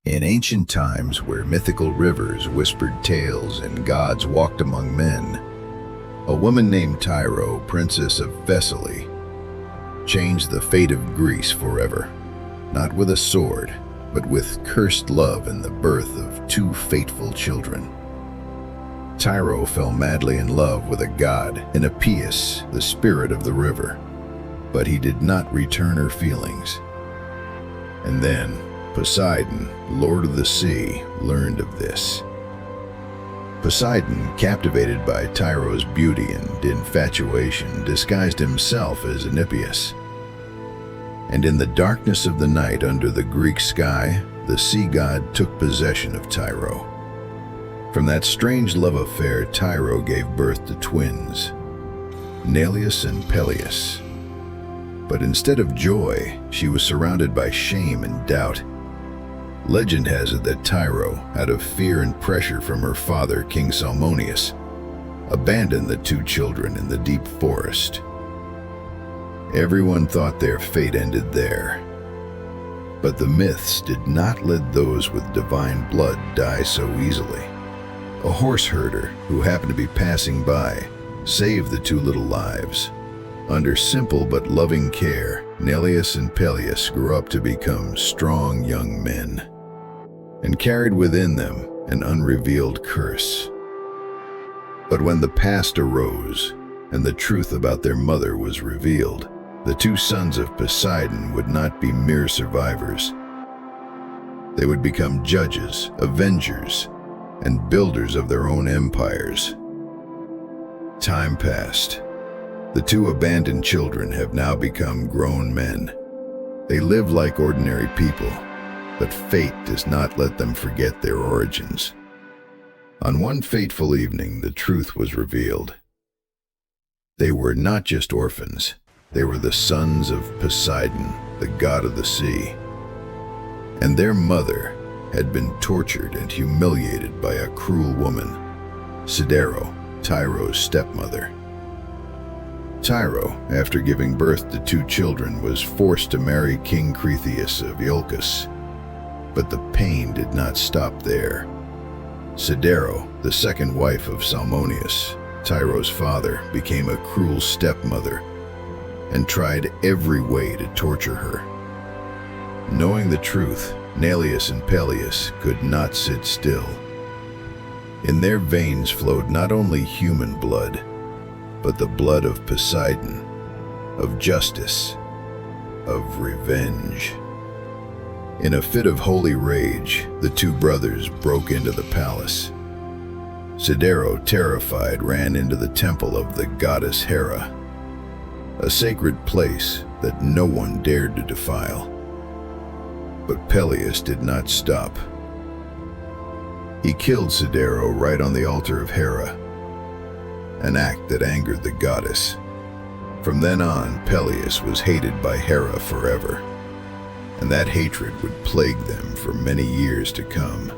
In ancient times, where mythical rivers whispered tales and gods walked among men, a woman named Tyro, princess of Thessaly, changed the fate of Greece forever, not with a sword, but with cursed love and the birth of two fateful children. Tyro fell madly in love with a god, Pelias, the spirit of the river, but he did not return her feelings. And then Poseidon, lord of the sea, learned of this. Poseidon, captivated by Tyro's beauty and infatuation, disguised himself as Pelias. And in the darkness of the night under the Greek sky, the sea god took possession of Tyro. From that strange love affair, Tyro gave birth to twins, Neleus and Pelias. But instead of joy, she was surrounded by shame and doubt. Legend has it that Tyro, out of fear and pressure from her father, King Salmoneus, abandoned the two children in the deep forest. Everyone thought their fate ended there. But the myths did not let those with divine blood die so easily. A horse herder who happened to be passing by saved the two little lives. Under simple but loving care, Neleus and Pelias grew up to become strong young men, and carried within them an unrevealed curse. But when the past arose, and the truth about their mother was revealed, the two sons of Poseidon would not be mere survivors. They would become judges, avengers, and builders of their own empires. Time passed. The two abandoned children have now become grown men. They live like ordinary people, but fate does not let them forget their origins. On one fateful evening, the truth was revealed. They were not just orphans. They were the sons of Poseidon, the god of the sea. And their mother had been tortured and humiliated by a cruel woman, Sidero, Tyro's stepmother. Tyro, after giving birth to two children, was forced to marry King Cretheus of Iolcus. But the pain did not stop there. Sidero, the second wife of Salmoneus, Tyro's father, became a cruel stepmother and tried every way to torture her. Knowing the truth, Neleus and Pelias could not sit still. In their veins flowed not only human blood, but the blood of Poseidon, of justice, of revenge. In a fit of holy rage, the two brothers broke into the palace. Sidero, terrified, ran into the temple of the goddess Hera, a sacred place that no one dared to defile. But Pelias did not stop. He killed Sidero right on the altar of Hera, an act that angered the goddess. From then on, Pelias was hated by Hera forever, and that hatred would plague them for many years to come.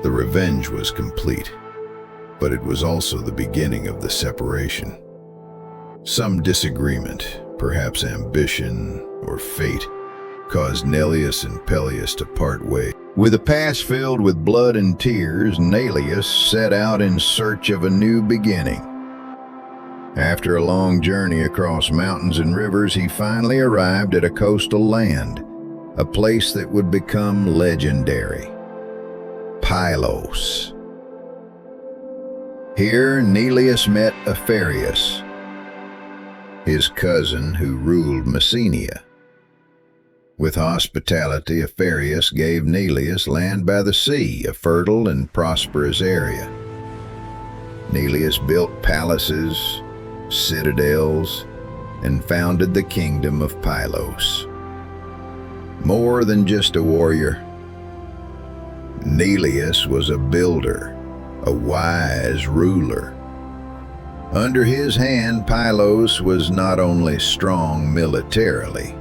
The revenge was complete, but it was also the beginning of the separation. Some disagreement, perhaps ambition or fate, caused Neleus and Pelias to part ways. With a past filled with blood and tears, Neleus set out in search of a new beginning. After a long journey across mountains and rivers, he finally arrived at a coastal land, a place that would become legendary: Pylos. Here, Neleus met Heracles, his cousin who ruled Messenia. With hospitality, Heracles gave Neleus land by the sea, a fertile and prosperous area. Neleus built palaces, citadels, and founded the kingdom of Pylos. More than just a warrior, Neleus was a builder, a wise ruler. Under his hand, Pylos was not only strong militarily,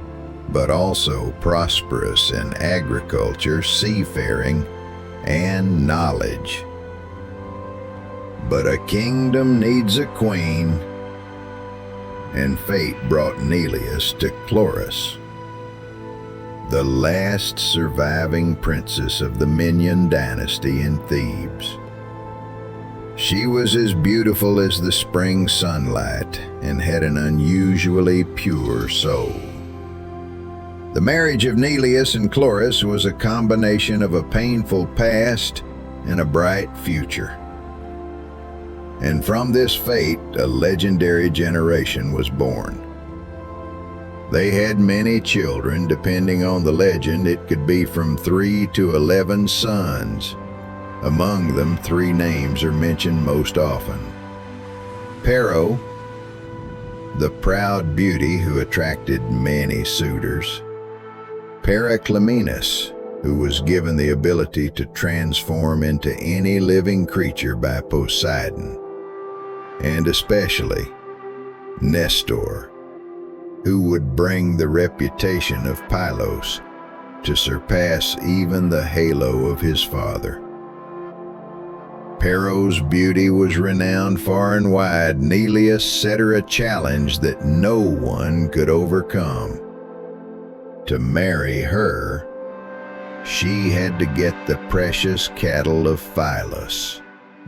but also prosperous in agriculture, seafaring, and knowledge. But a kingdom needs a queen, and fate brought Neleus to Chloris. the last surviving princess of the Minyan dynasty in Thebes. She was as beautiful as the spring sunlight and had an unusually pure soul. The marriage of Neleus and Chloris was a combination of a painful past and a bright future. And from this fate, a legendary generation was born. They had many children. Depending on the legend, it could be from 3 to 11 sons. Among them, 3 names are mentioned most often. Tyro, the proud beauty who attracted many suitors. Heracles, who was given the ability to transform into any living creature by Poseidon. And especially Nestor, who would bring the reputation of Pylos to surpass even the halo of his father. Tyro's beauty was renowned far and wide. Neleus set her a challenge that no one could overcome. To marry her, she had to get the precious cattle of Pylos,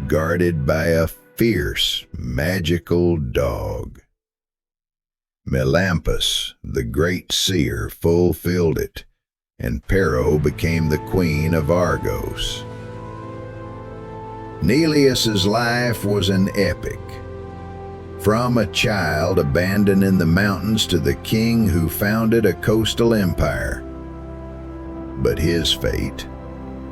guarded by a fierce, magical dog. Melampus, the great seer, fulfilled it, and Tyro became the queen of Argos. Neleus's life was an epic. From a child abandoned in the mountains to the king who founded a coastal empire. But his fate,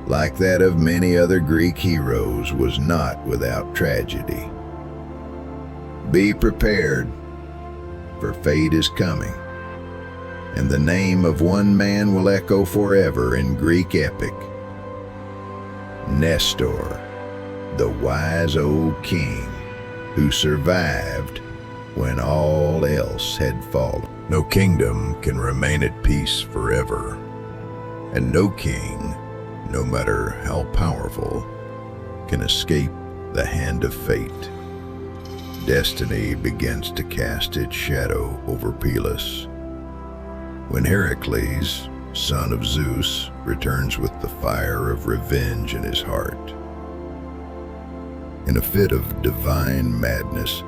like that of many other Greek heroes, was not without tragedy. Be prepared, for fate is coming, and the name of one man will echo forever in Greek epic. Nestor, the wise old king who survived when all else had fallen. No kingdom can remain at peace forever, and no king, no matter how powerful, can escape the hand of fate. Destiny begins to cast its shadow over Pylos. When Heracles, son of Zeus, returns with the fire of revenge in his heart. In a fit of divine madness,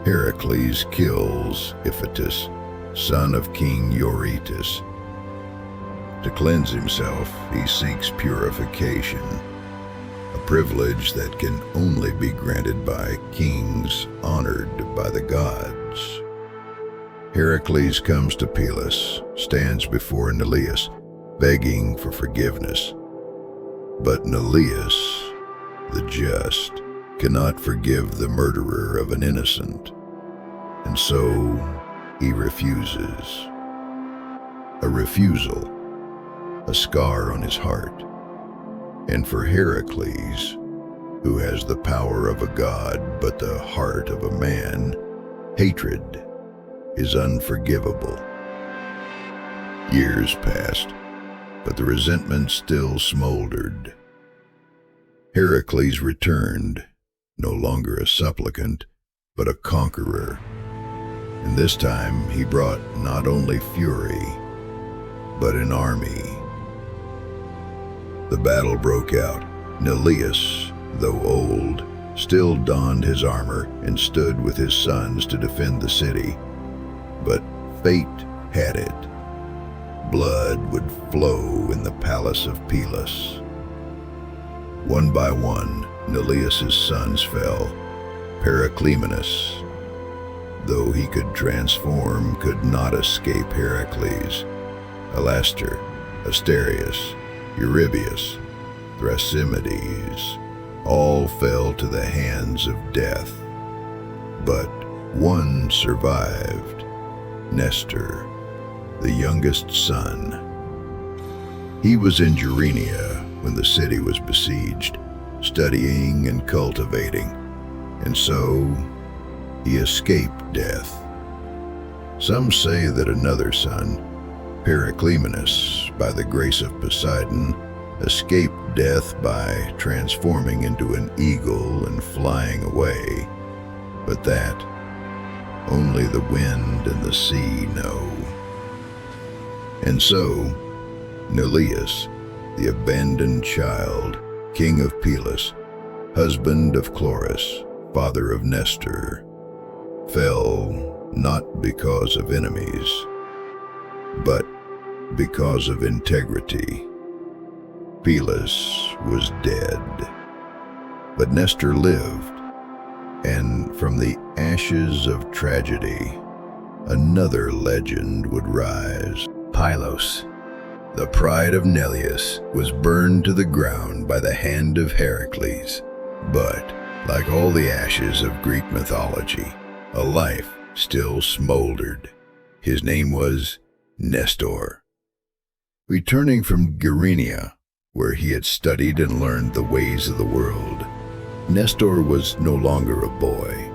Heracles kills Iphitus, son of King Eurytus. To cleanse himself, he seeks purification, a privilege that can only be granted by kings honored by the gods. Heracles comes to Pylos, stands before Neleus, begging for forgiveness. But Neleus, the just, cannot forgive the murderer of an innocent, and so he refuses. A refusal, a scar on his heart. And for Heracles, who has the power of a god but the heart of a man, hatred is unforgivable. Years passed, but the resentment still smoldered. Heracles returned, no longer a supplicant, but a conqueror. And this time he brought not only fury, but an army. The battle broke out. Neleus, though old, still donned his armor and stood with his sons to defend the city. But fate had it. Blood would flow in the palace of Pylos. One by one, Neleus's sons fell. Heracles, though he could transform, could not escape Heracles. Alastor, Asterius, Eurybius, Thrasymedes, all fell to the hands of death. But one survived, Nestor, the youngest son. He was in Gerenia when the city was besieged, studying and cultivating, and so he escaped death. Some say that another son, Heracles, by the grace of Poseidon, escaped death by transforming into an eagle and flying away, but that only the wind and the sea know. And so, Neleus, the abandoned child, king of Pylos, husband of Chloris, father of Nestor, fell not because of enemies, but because of integrity. Pylos was dead, but Nestor lived, and from the ashes of tragedy, another legend would rise. Pylos, the pride of Neleus, was burned to the ground by the hand of Heracles. But, like all the ashes of Greek mythology, a life still smoldered. His name was Nestor. Returning from Gerenia, where he had studied and learned the ways of the world, Nestor was no longer a boy.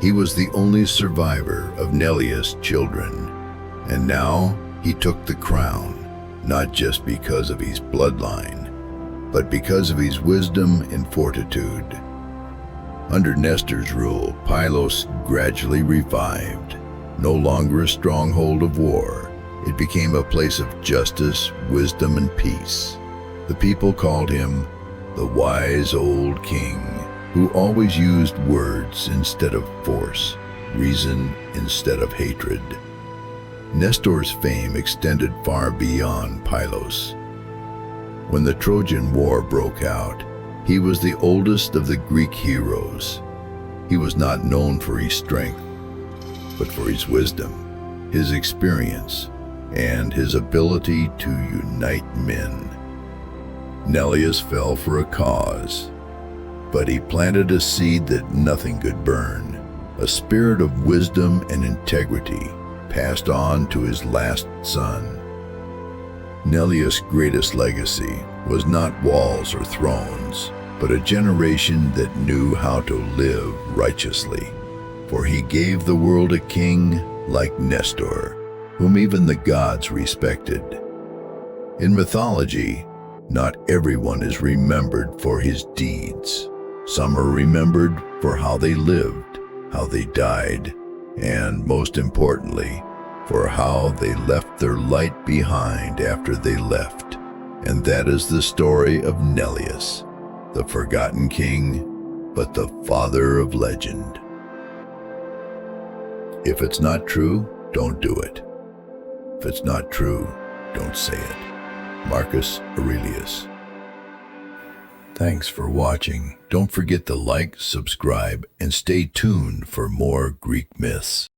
He was the only survivor of Neleus' children, and now he took the crown, not just because of his bloodline, but because of his wisdom and fortitude. Under Nestor's rule, Pylos gradually revived. No longer a stronghold of war, it became a place of justice, wisdom, and peace. The people called him the wise old king, who always used words instead of force, reason instead of hatred. Nestor's fame extended far beyond Pylos. When the Trojan War broke out, he was the oldest of the Greek heroes. He was not known for his strength, but for his wisdom, his experience, and his ability to unite men. Neleus fell for a cause, but he planted a seed that nothing could burn, a spirit of wisdom and integrity passed on to his last son. Neleus' greatest legacy was not walls or thrones, but a generation that knew how to live righteously. For he gave the world a king like Nestor, whom even the gods respected. In mythology, not everyone is remembered for his deeds. Some are remembered for how they lived, how they died, and most importantly, for how they left their light behind after they left. And that is the story of Neleus, the forgotten king, but the father of legend. If it's not true, don't do it. If it's not true, don't say it. Marcus Aurelius. Thanks for watching. Don't forget to like, subscribe, and stay tuned for more Greek myths.